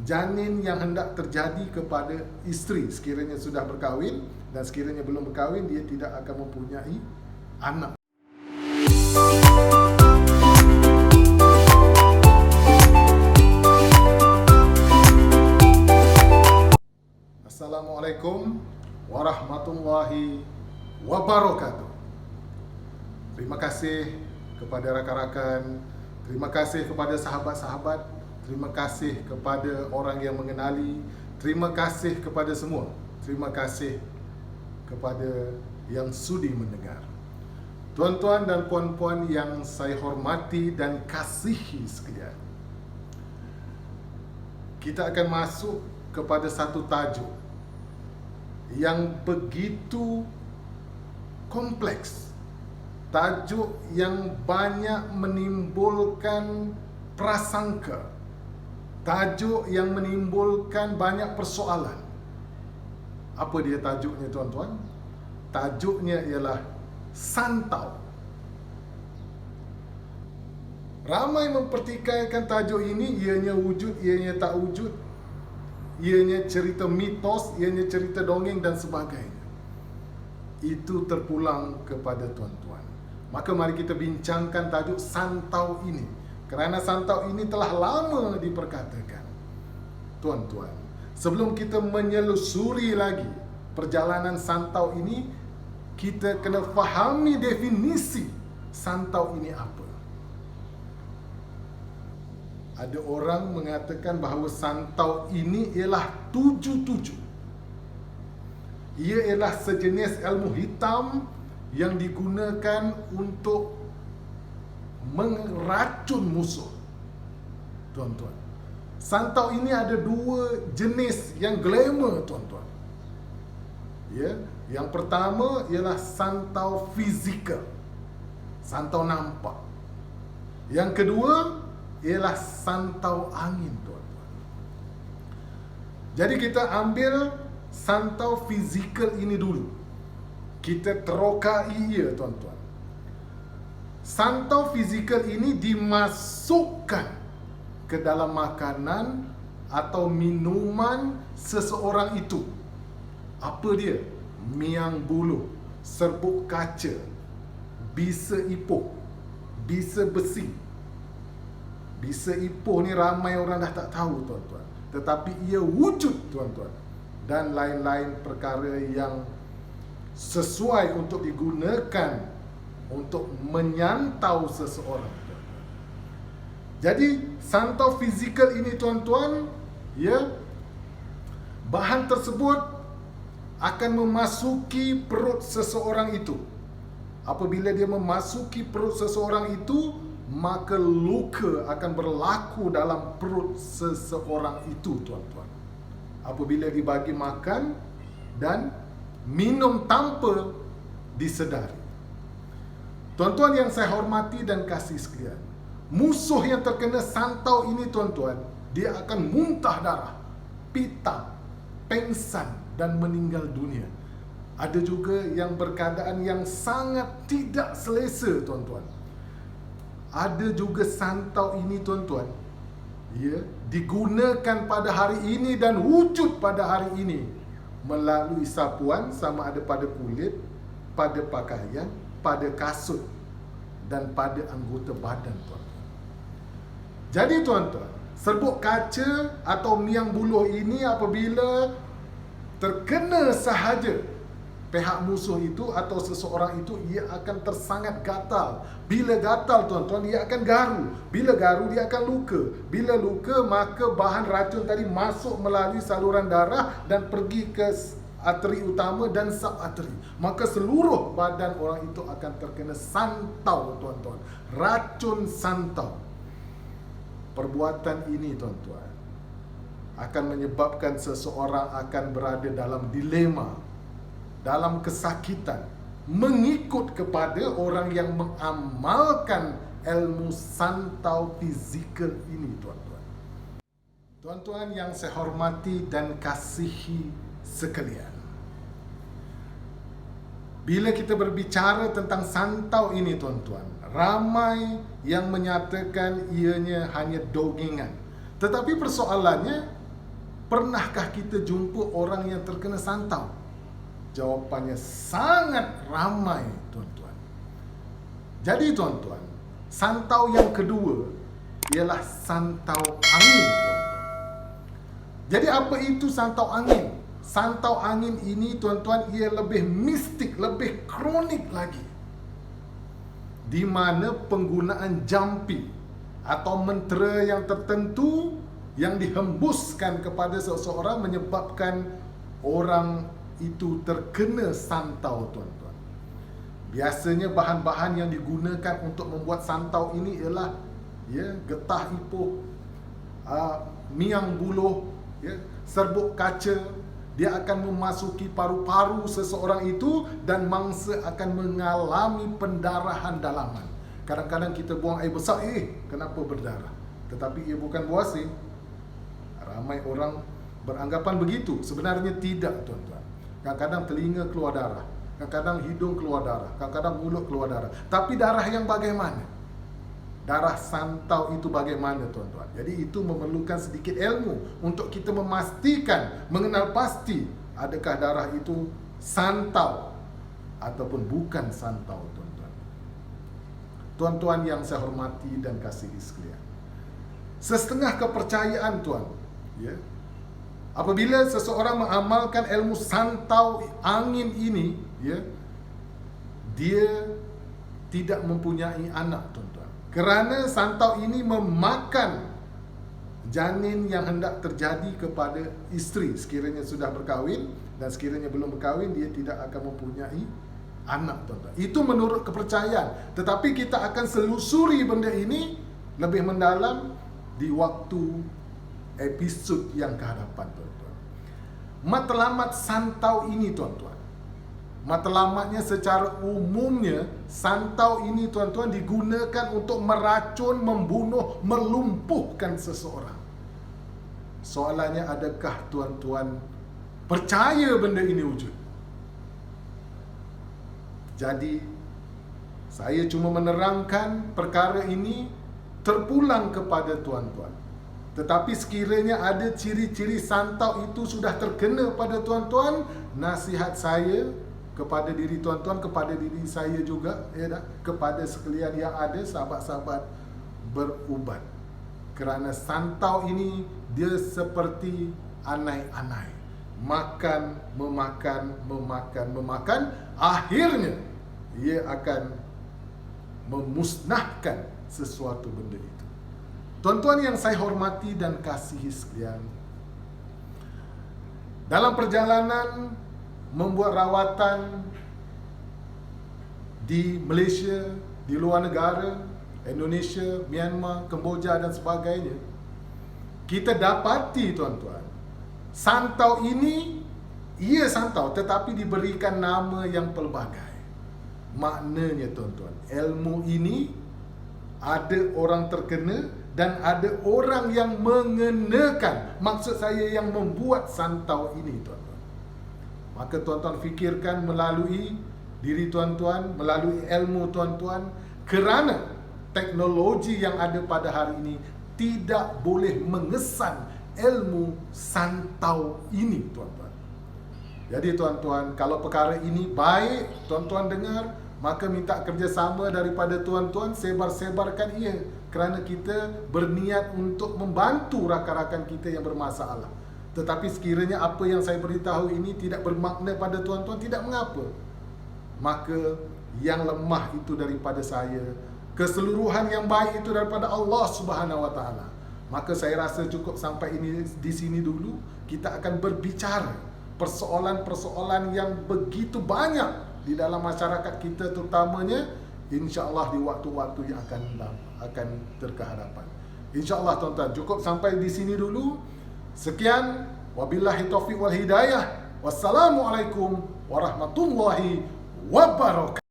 janin yang hendak terjadi kepada isteri sekiranya sudah berkahwin, dan sekiranya belum berkahwin dia tidak akan mempunyai anak. Assalamualaikum warahmatullahi wabarakatuh. Terima kasih kepada rakan-rakan, terima kasih kepada sahabat-sahabat, terima kasih kepada orang yang mengenali, terima kasih kepada semua, terima kasih kepada yang sudi mendengar. Tuan-tuan dan puan-puan yang saya hormati dan kasihi sekalian, kita akan masuk kepada satu tajuk yang begitu kompleks, tajuk yang banyak menimbulkan prasangka, tajuk yang menimbulkan banyak persoalan. Apa dia tajuknya, tuan-tuan? Tajuknya ialah santau. Ramai mempertikaikan tajuk ini, ianya wujud, ianya tak wujud, ianya cerita mitos, ianya cerita dongeng dan sebagainya. Itu terpulang kepada tuan-tuan. Maka mari kita bincangkan tajuk santau ini, kerana santau ini telah lama diperkatakan. Tuan-tuan, sebelum kita menyelusuri lagi perjalanan santau ini, kita kena fahami definisi santau ini apa. Ada orang mengatakan bahawa santau ini ialah tuju-tuju. Ia ialah sejenis ilmu hitam yang digunakan untuk meracun musuh. Tuan-tuan, santau ini ada dua jenis yang glamour, tuan-tuan. Ya, yang pertama ialah santau fizikal, santau nampak. Yang kedua ialah santau angin, tuan-tuan. Jadi kita ambil santau fizikal ini dulu. Kita terokai ia, tuan-tuan. Santau fizikal ini dimasukkan ke dalam makanan atau minuman seseorang itu. Apa dia? Miang buluh, serbuk kaca, bisa ipoh, bisa besi. Bisa ipoh ni ramai orang dah tak tahu, tuan-tuan, tetapi ia wujud, tuan-tuan. Dan lain-lain perkara yang sesuai untuk digunakan untuk menyantau seseorang. Jadi santau fizikal ini, tuan-tuan, ya, bahan tersebut akan memasuki perut seseorang itu. Apabila dia memasuki perut seseorang itu, maka luka akan berlaku dalam perut seseorang itu, tuan-tuan. Apabila dibagi makan dan minum tanpa disedari. Tuan-tuan yang saya hormati dan kasih sekalian, musuh yang terkena santau ini, tuan-tuan, dia akan muntah darah, pitam, pengsan dan meninggal dunia. Ada juga yang berkeadaan yang sangat tidak selesa, tuan-tuan. Ada juga santau ini, tuan-tuan, ya, digunakan pada hari ini dan wujud pada hari ini melalui sapuan, sama ada pada kulit, pada pakaian, pada kasut dan pada anggota badan, tuan-tuan. Jadi, tuan-tuan, serbuk kaca atau miang buluh ini apabila terkena sahaja pihak musuh itu atau seseorang itu, ia akan tersangat gatal. Bila gatal, tuan-tuan, ia akan garu. Bila garu, dia akan luka. Bila luka, maka bahan racun tadi masuk melalui saluran darah dan pergi ke arteri utama dan subarteri. Maka seluruh badan orang itu akan terkena santau, tuan-tuan. Racun santau. Perbuatan ini, tuan-tuan, akan menyebabkan seseorang akan berada dalam dilema, dalam kesakitan, mengikut kepada orang yang mengamalkan ilmu santau fizikal ini, tuan-tuan. Tuan-tuan yang saya hormati dan kasihi sekalian, bila kita berbicara tentang santau ini, tuan-tuan, ramai yang menyatakan ianya hanya dongengan. Tetapi persoalannya, Pernahkah kita jumpa orang yang terkena santau? Jawapannya sangat ramai, tuan-tuan. Jadi tuan-tuan, santau yang kedua ialah santau angin, tuan-tuan. Jadi apa itu santau angin? Santau angin ini, tuan-tuan, ia lebih mistik, lebih kronik lagi, di mana penggunaan jampi atau mentera yang tertentu yang dihembuskan kepada seseorang menyebabkan orang itu terkena santau, tuan-tuan. Biasanya bahan-bahan yang digunakan untuk membuat santau ini ialah getah ipuh, miang buluh, serbuk kaca. Dia akan memasuki paru-paru seseorang itu dan mangsa akan mengalami pendarahan dalaman. Kadang-kadang kita buang air besar, kenapa berdarah? Tetapi ia bukan buasi. Ramai orang beranggapan begitu. Sebenarnya tidak, tuan-tuan. Kadang-kadang telinga keluar darah, kadang-kadang hidung keluar darah, kadang-kadang mulut keluar darah. Tapi darah yang bagaimana? Darah santau itu bagaimana, tuan-tuan? Jadi itu memerlukan sedikit ilmu untuk kita memastikan, mengenal pasti adakah darah itu santau ataupun bukan santau, tuan-tuan. Tuan-tuan yang saya hormati dan kasihi sekalian, setengah kepercayaan, tuan, apabila seseorang mengamalkan ilmu santau angin ini, dia tidak mempunyai anak, tuan-tuan. Kerana santau ini memakan janin yang hendak terjadi kepada isteri. Sekiranya sudah berkahwin dan sekiranya belum berkahwin, dia tidak akan mempunyai anak, tuan-tuan. Itu menurut kepercayaan. Tetapi kita akan selusuri benda ini lebih mendalam di waktu episod yang kehadapan, tuan-tuan. Matlamat santau ini, tuan-tuan, matlamatnya secara umumnya, santau ini, tuan-tuan, digunakan untuk meracun, membunuh, melumpuhkan seseorang. Soalannya, adakah tuan-tuan percaya benda ini wujud? Jadi, saya cuma menerangkan perkara ini terpulang kepada tuan-tuan. Tetapi sekiranya ada ciri-ciri santau itu sudah terkena pada tuan-tuan, nasihat saya kepada diri tuan-tuan, kepada diri saya juga, kepada sekalian yang ada, sahabat-sahabat, berubat. Kerana santau ini dia seperti anai-anai, makan, memakan, akhirnya ia akan memusnahkan sesuatu benda itu. Tuan-tuan yang saya hormati dan kasihi sekalian, dalam perjalanan membuat rawatan di Malaysia, di luar negara, Indonesia, Myanmar, Kemboja dan sebagainya, kita dapati, tuan-tuan, santau ini, ia santau tetapi diberikan nama yang pelbagai. Maknanya, tuan-tuan, ilmu ini ada orang terkena dan ada orang yang mengenakan. Maksud saya yang membuat santau ini, tuan-tuan. Maka tuan-tuan fikirkan melalui diri tuan-tuan, melalui ilmu tuan-tuan, kerana teknologi yang ada pada hari ini tidak boleh mengesan ilmu santau ini, tuan-tuan. Jadi tuan-tuan, kalau perkara ini baik tuan-tuan dengar, maka minta kerjasama daripada tuan-tuan, sebar-sebarkan ia, kerana kita berniat untuk membantu rakan-rakan kita yang bermasalah. Tetapi sekiranya apa yang saya beritahu ini tidak bermakna pada tuan-tuan, tidak mengapa. Maka yang lemah itu daripada saya, keseluruhan yang baik itu daripada Allah Subhanahu Wa Taala. Maka saya rasa cukup sampai ini di sini dulu. Kita akan berbicara persoalan-persoalan yang begitu banyak di dalam masyarakat kita, terutamanya insya-Allah di waktu-waktu yang akan terkehadapan. Insya-Allah, tuan-tuan, cukup sampai di sini dulu. Sekian, wabillahi taufiq wal hidayah. Wassalamualaikum warahmatullahi wabarakatuh.